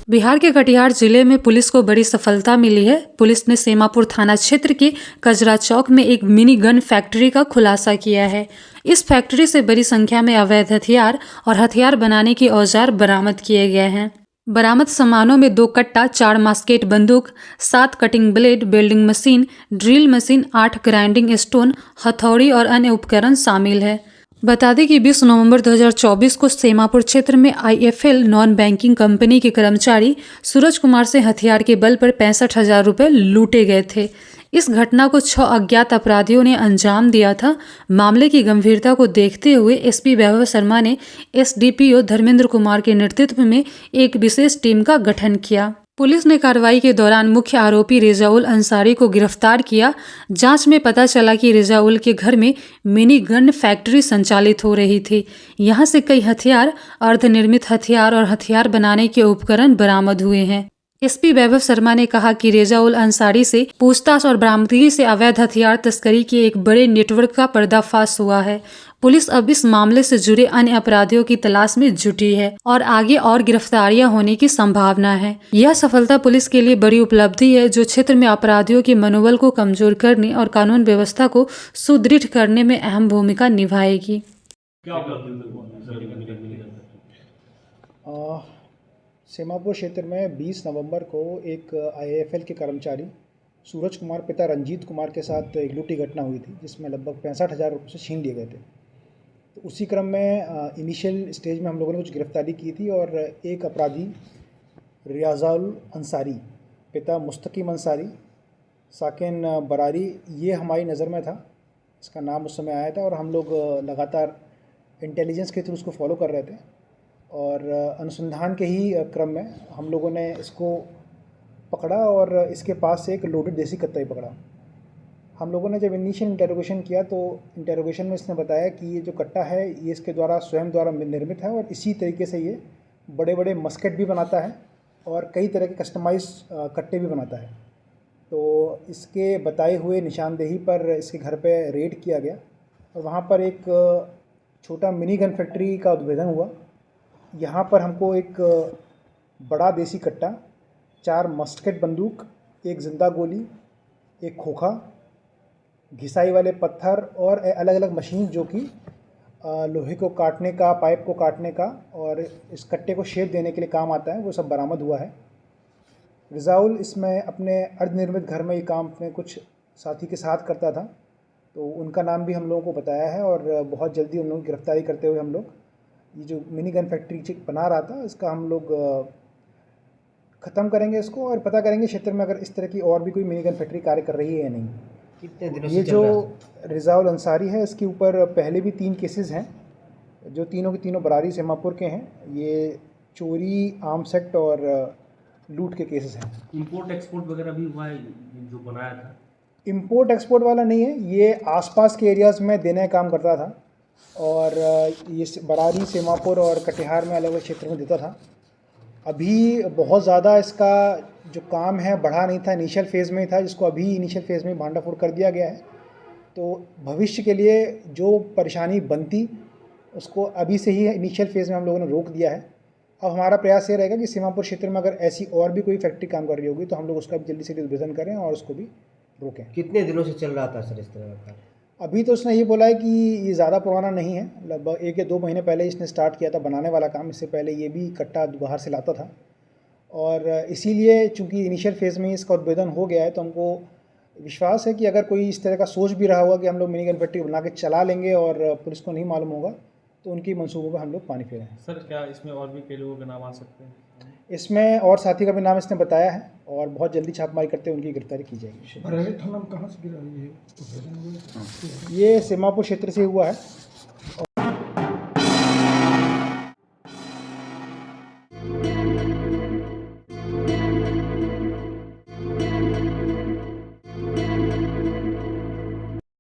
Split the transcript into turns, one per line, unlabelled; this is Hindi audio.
बिहार के कटिहार जिले में पुलिस को बड़ी सफलता मिली है। पुलिस ने सेमापुर थाना क्षेत्र के कजरा चौक में एक मिनी गन फैक्ट्री का खुलासा किया है। इस फैक्ट्री से बड़ी संख्या में अवैध हथियार और हथियार बनाने के औजार बरामद किए गए हैं। बरामद सामानों में 2 कट्टा, 4 मास्केट बंदूक, 7 cutting blade, welding machine, drill machine, 8 grinding stone, हथौड़ी और अन्य उपकरण शामिल है। बता दें कि 20 नवंबर 2024 को सेमापुर क्षेत्र में IFL नॉन बैंकिंग कंपनी के कर्मचारी सूरज कुमार से हथियार के बल पर 65,000 रुपये लूटे गए थे। इस घटना को 6 अज्ञात अपराधियों ने अंजाम दिया था। मामले की गंभीरता को देखते हुए SP वैभव शर्मा ने SDPO धर्मेंद्र कुमार के नेतृत्व में एक विशेष टीम का गठन किया। पुलिस ने कार्रवाई के दौरान मुख्य आरोपी रेजाउल अंसारी को गिरफ्तार किया। जांच में पता चला कि रेजाउल के घर में मिनी गन फैक्ट्री संचालित हो रही थी। यहां से कई हथियार, अर्धनिर्मित हथियार और हथियार बनाने के उपकरण बरामद हुए हैं। SP वैभव शर्मा ने कहा कि रेजाउल अंसारी से पूछताछ और बरामदगी से अवैध हथियार तस्करी के एक बड़े नेटवर्क का पर्दाफाश हुआ है। पुलिस अब इस मामले से जुड़े अन्य अपराधियों की तलाश में जुटी है और आगे और गिरफ्तारियां होने की संभावना है। यह सफलता पुलिस के लिए बड़ी उपलब्धि है, जो क्षेत्र में अपराधियों के मनोबल को कमजोर करने और कानून व्यवस्था को सुदृढ़ करने में अहम भूमिका निभाएगी।
सेमापुर क्षेत्र में 20 नवंबर को एक IFL के कर्मचारी सूरज कुमार पिता रंजीत कुमार के साथ एक लूटी घटना हुई थी, जिसमें लगभग 65,000 रुपये से छीन लिए गए थे। तो उसी क्रम में इनिशियल स्टेज में हम लोगों ने कुछ गिरफ्तारी की थी और एक अपराधी रेजाउल अंसारी पिता मुस्तकीम अंसारी साकिन बरारी, ये हमारी नज़र में था। इसका नाम उस समय आया था और हम लोग लगातार इंटेलिजेंस के थ्रू उसको फॉलो कर रहे थे और अनुसंधान के ही क्रम में हम लोगों ने इसको पकड़ा और इसके पास से एक लोडेड देसी कत्ता ही पकड़ा। हम लोगों ने जब इनिशियल इंटेरोगेशन किया तो इंटेरोगेशन में इसने बताया कि ये जो कट्टा है ये इसके द्वारा स्वयं द्वारा निर्मित है और इसी तरीके से ये बड़े बड़े मस्केट भी बनाता है और कई तरह के कस्टमाइज कट्टे भी बनाता है। तो इसके बताए हुए निशानदेही पर इसके घर पे रेड किया गया और वहाँ पर एक छोटा मिनी गन फैक्ट्री का उद्भेदन हुआ। यहाँ पर हमको एक बड़ा देसी कट्टा, 4 मस्केट बंदूक, 1 जिंदा गोली, 1 खोखा, घिसाई वाले पत्थर और अलग अलग मशीन जो कि लोहे को काटने का, पाइप को काटने का और इस कट्टे को शेप देने के लिए काम आता है, वो सब बरामद हुआ है। रेजाउल इसमें अपने अर्धनिर्मित घर में ये काम अपने कुछ साथी के साथ करता था, तो उनका नाम भी हम लोगों को बताया है और बहुत जल्दी उन लोगों की गिरफ्तारी करते हुए हम लोग ये जो मिनी गन फैक्ट्री बना रहा था इसका हम लोग ख़त्म करेंगे इसको और पता करेंगे क्षेत्र में अगर इस तरह की और भी कोई मिनी गन फैक्ट्री कार्य कर रही है या नहीं।
कितने दिनों से
ये
चल
जो
रहा है?
रेजाउल अंसारी है इसके ऊपर पहले भी 3 केसेस हैं, जो तीनों के तीनों बरारी सेमापुर के हैं। ये चोरी, आर्म्स एक्ट और लूट के केसेस हैं।
इंपोर्ट एक्सपोर्ट वगैरह भी हुआ है जो बनाया था?
इंपोर्ट एक्सपोर्ट वाला नहीं है, ये आसपास के एरियाज़ में देने का काम करता था और ये बरारी, सेमापुर और कटिहार में अलग अलग क्षेत्र में देता था। अभी बहुत ज़्यादा इसका जो काम है बढ़ा नहीं था, इनिशियल फेज़ में ही था, जिसको अभी इनिशियल फेज़ में भांडाफोड़ कर दिया गया है। तो भविष्य के लिए जो परेशानी बनती उसको अभी से ही इनिशियल फेज़ में हम लोगों ने रोक दिया है। अब हमारा प्रयास ये रहेगा कि सीमापुर क्षेत्र में अगर ऐसी और भी कोई फैक्ट्री काम कर रही होगी तो हम लोग उसका भी जल्दी से उद्भेदन करें और उसको भी रोकें।
कितने दिनों से चल रहा था सर इस तरह का?
अभी तो उसने ये बोला है कि ये ज़्यादा पुराना नहीं है, लगभग 1 या 2 महीने पहले इसने स्टार्ट किया था बनाने वाला काम। इससे पहले ये भी कट्टा बाहर से लाता था और इसीलिए चूँकि इनिशियल फेज़ में इसका उद्भेदन हो गया है तो हमको विश्वास है कि अगर कोई इस तरह का सोच भी रहा होगा कि हम लोग मिनी गन फैक्ट्री बना के चला लेंगे और पुलिस को नहीं मालूम होगा तो उनकी मंसूबों पर हम लोग पानी फेरें।
सर क्या इसमें और भी कई लोगों के नाम आ सकते हैं?
इसमें और साथी का भी नाम इसने बताया है और बहुत जल्दी छापेमारी करते हुए उनकी गिरफ्तारी की जाएगी।
बरारी थाना में कहाँ से गिरा ये?
ये सेमापुर क्षेत्र से हुआ है